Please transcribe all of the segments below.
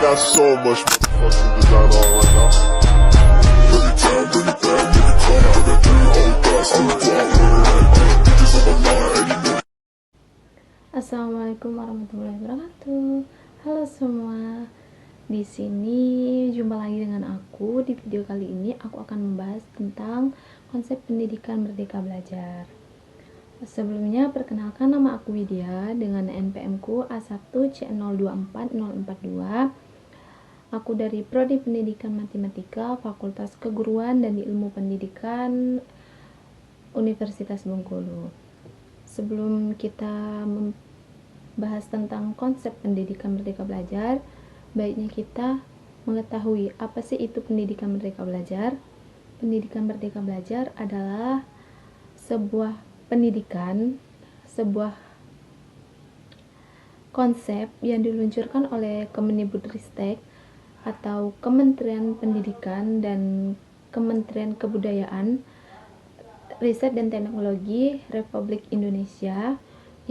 got so much fucking design on right now. Bring it down, bring it back, make it clap. I got 3 old thoughts, I'm a block, bitches on my line, and you know. Assalamualaikum warahmatullahi wabarakatuh. Halo semua. Di sini jumpa lagi dengan aku. Di video kali ini aku akan membahas tentang konsep pendidikan merdeka belajar. Sebelumnya perkenalkan, nama aku Widya dengan NPM ku A1C024042. Aku dari Prodi Pendidikan Matematika, Fakultas Keguruan dan Ilmu Pendidikan Universitas Bengkulu. Sebelum kita membahas tentang konsep pendidikan merdeka belajar, baiknya kita mengetahui apa sih itu pendidikan merdeka belajar. Pendidikan merdeka belajar adalah sebuah pendidikan, sebuah konsep yang diluncurkan oleh Kemendikbudristek atau Kementerian Pendidikan dan Kementerian Kebudayaan, Riset dan Teknologi Republik Indonesia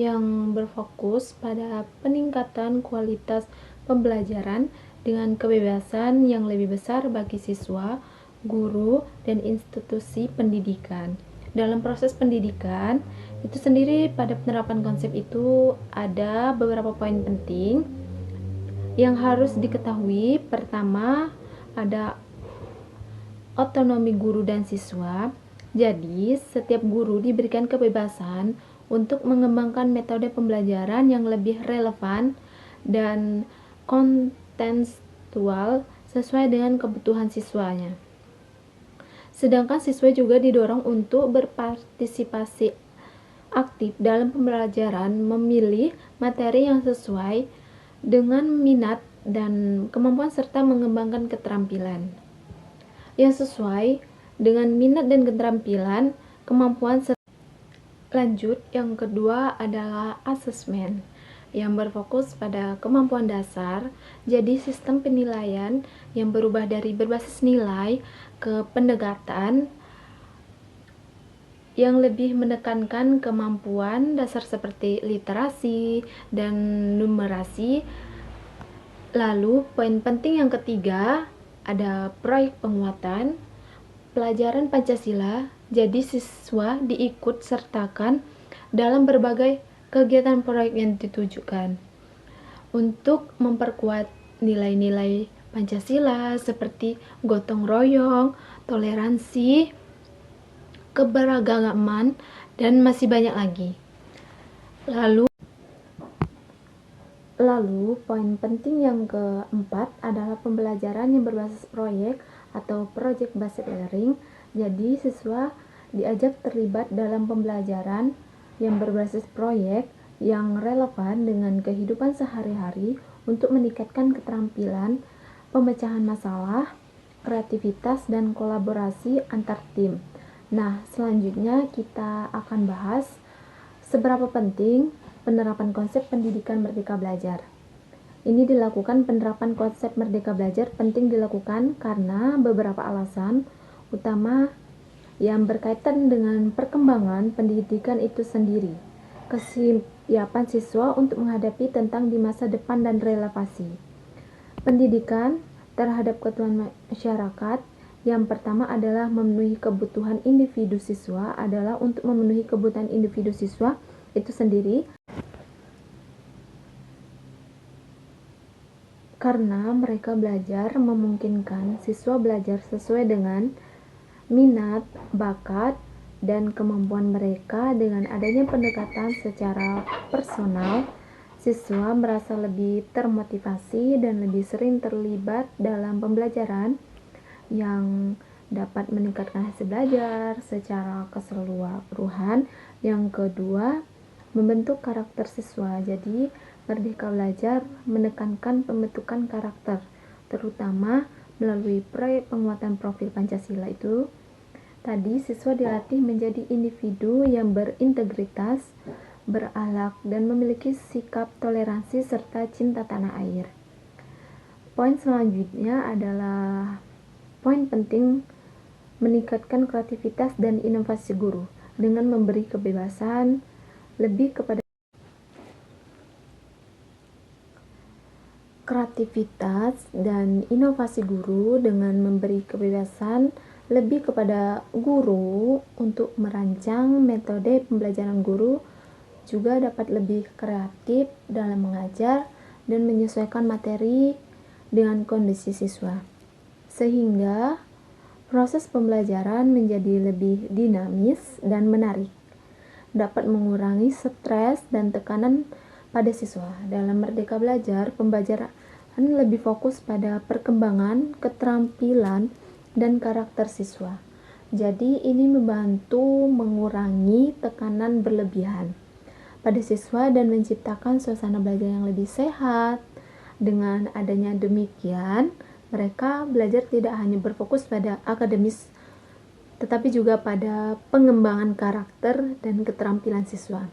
yang berfokus pada peningkatan kualitas pembelajaran dengan kebebasan yang lebih besar bagi siswa, guru, dan institusi pendidikan. Dalam proses pendidikan itu sendiri, pada penerapan konsep itu ada beberapa poin penting yang harus diketahui. Pertama, ada otonomi guru dan siswa. Jadi, setiap guru diberikan kebebasan untuk mengembangkan metode pembelajaran yang lebih relevan dan kontekstual sesuai dengan kebutuhan siswanya. Sedangkan siswa juga didorong untuk berpartisipasi aktif dalam pembelajaran, memilih materi yang sesuai dengan minat dan kemampuan serta mengembangkan keterampilan yang sesuai dengan minat dan keterampilan, kemampuan serta. Lanjut, yang kedua adalah asesmen yang berfokus pada kemampuan dasar. Jadi sistem penilaian yang berubah dari berbasis nilai ke pendekatan yang lebih menekankan kemampuan dasar seperti literasi dan numerasi. Lalu poin penting yang ketiga ada proyek penguatan pelajaran Pancasila. Jadi siswa diikut sertakan dalam berbagai kegiatan proyek yang ditujukan untuk memperkuat nilai-nilai Pancasila seperti gotong royong, toleransi, keberagaman, dan masih banyak lagi. Lalu poin penting yang keempat adalah pembelajaran yang berbasis proyek atau project based learning. Jadi siswa diajak terlibat dalam pembelajaran yang berbasis proyek yang relevan dengan kehidupan sehari-hari untuk meningkatkan keterampilan pemecahan masalah, kreativitas, dan kolaborasi antar tim. Nah, selanjutnya kita akan bahas seberapa penting penerapan konsep pendidikan merdeka belajar. Ini dilakukan, penerapan konsep merdeka belajar penting dilakukan karena beberapa alasan utama yang berkaitan dengan perkembangan pendidikan itu sendiri, kesiapan siswa untuk menghadapi tentang di masa depan, dan relevasi pendidikan terhadap kebutuhan masyarakat. Yang pertama adalah memenuhi kebutuhan individu siswa, adalah untuk memenuhi kebutuhan individu siswa itu sendiri, karena mereka belajar memungkinkan siswa belajar sesuai dengan minat, bakat, dan kemampuan mereka. Dengan adanya pendekatan secara personal, siswa merasa lebih termotivasi dan lebih sering terlibat dalam pembelajaran yang dapat meningkatkan hasil belajar secara keseluruhan. Yang kedua, membentuk karakter siswa. Jadi, merdeka belajar menekankan pembentukan karakter, terutama melalui proyek penguatan profil Pancasila itu. Tadi siswa dilatih menjadi individu yang berintegritas, berakhlak, dan memiliki sikap toleransi serta cinta tanah air. Poin selanjutnya adalah poin penting meningkatkan kreativitas dan inovasi guru dengan memberi kebebasan lebih kepada kreativitas dan inovasi guru dengan memberi kebebasan lebih kepada guru untuk merancang metode pembelajaran. Guru juga dapat lebih kreatif dalam mengajar dan menyesuaikan materi dengan kondisi siswa, sehingga proses pembelajaran menjadi lebih dinamis dan menarik, dapat mengurangi stres dan tekanan pada siswa. Dalam Merdeka Belajar, pembelajaran lebih fokus pada perkembangan, keterampilan, dan karakter siswa. Jadi ini membantu mengurangi tekanan berlebihan pada siswa dan menciptakan suasana belajar yang lebih sehat. Dengan adanya demikian, mereka belajar tidak hanya berfokus pada akademis, tetapi juga pada pengembangan karakter dan keterampilan siswa.